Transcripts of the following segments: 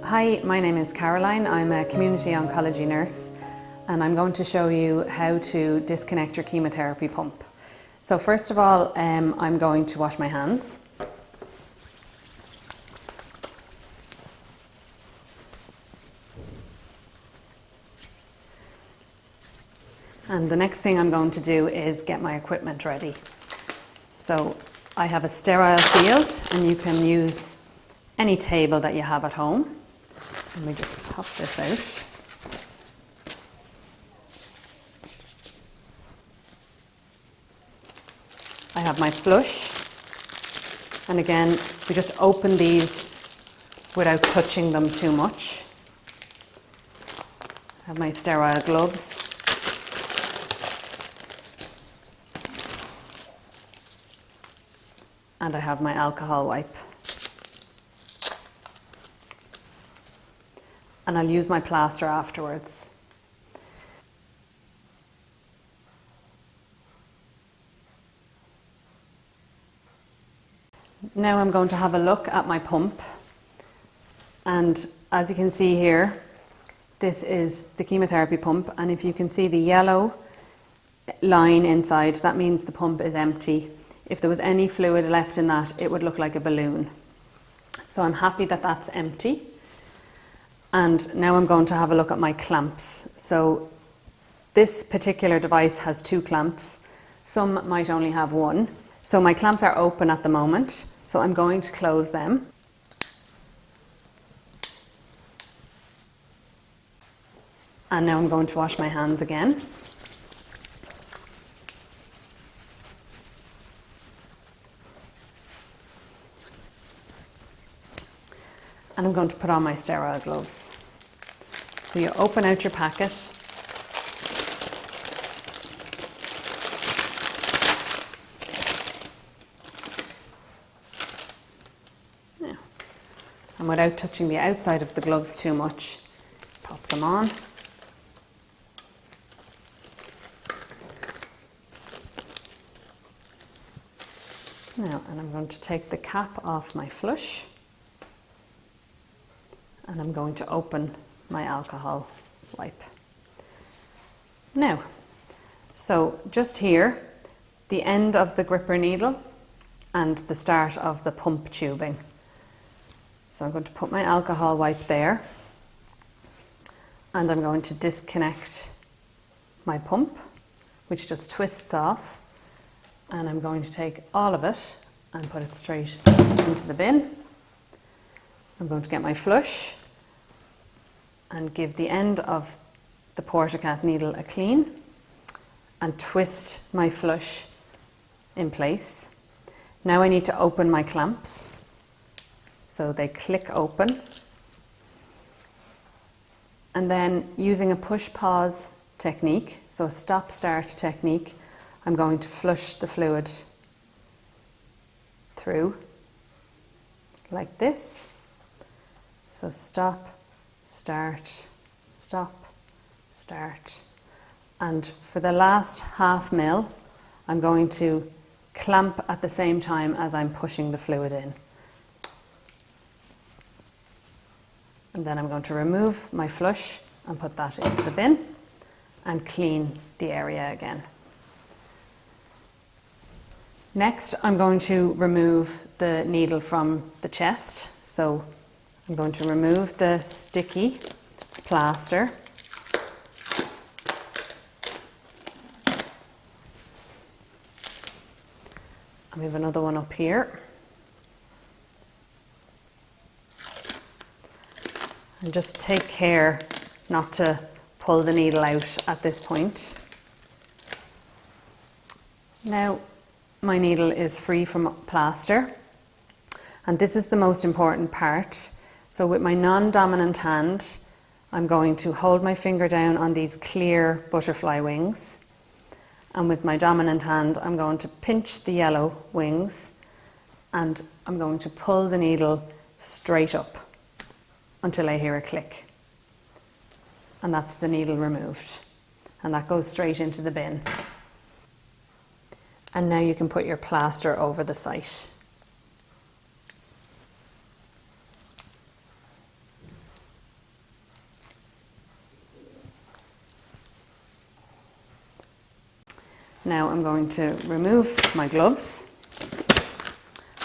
Hi, my name is Caroline. I'm a community oncology nurse and I'm going to show you how to disconnect your chemotherapy pump. So first of all, I'm going to wash my hands. And the next thing I'm going to do is get my equipment ready. So I have a sterile field and you can use any table that you have at home. Let me just pop this out. I have my flush, and again, we just open these without touching them too much. I have my sterile gloves. And I have my alcohol wipe. And I'll use my plaster afterwards. Now I'm going to have a look at my pump. And as you can see here, this is the chemotherapy pump. And if you can see the yellow line inside, that means the pump is empty. If there was any fluid left in that, it would look like a balloon. So I'm happy that that's empty. And now I'm going to have a look at my clamps. So this particular device has 2 clamps. Some might only have 1. So my clamps are open at the moment. So I'm going to close them. And now I'm going to wash my hands again. And I'm going to put on my sterile gloves. So you open out your packet. Now, and without touching the outside of the gloves too much, pop them on. Now, and I'm going to take the cap off my flush. And I'm going to open my alcohol wipe. Now, so just here, the end of the gripper needle and the start of the pump tubing. So I'm going to put my alcohol wipe there and I'm going to disconnect my pump, which just twists off, and I'm going to take all of it and put it straight into the bin. I'm going to get my flush and give the end of the Portacat needle a clean and twist my flush in place. Now I need to open my clamps. So they click open. And then using a push-pause technique, so a stop-start technique, I'm going to flush the fluid through like this. So stop, start, stop, start. And for the last half mil, I'm going to clamp at the same time as I'm pushing the fluid in. And then I'm going to remove my flush and put that into the bin and clean the area again. Next, I'm going to remove the needle from the chest. So I'm going to remove the sticky plaster. And we have another one up here. And just take care not to pull the needle out at this point. Now, my needle is free from plaster. And this is the most important part. So with my non-dominant hand, I'm going to hold my finger down on these clear butterfly wings. And with my dominant hand, I'm going to pinch the yellow wings and I'm going to pull the needle straight up until I hear a click. And that's the needle removed. And that goes straight into the bin. And now you can put your plaster over the site. Now I'm going to remove my gloves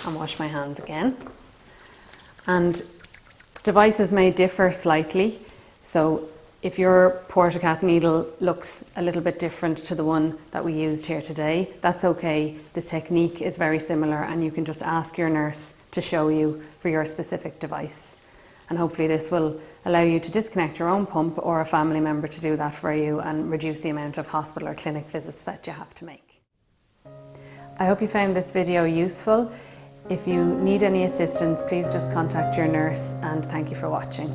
and wash my hands again. And devices may differ slightly, so if your Portacat needle looks a little bit different to the one that we used here today, that's okay. The technique is very similar and you can just ask your nurse to show you for your specific device. And hopefully this will allow you to disconnect your own pump or a family member to do that for you and reduce the amount of hospital or clinic visits that you have to make. I hope you found this video useful. If you need any assistance, please just contact your nurse, and thank you for watching.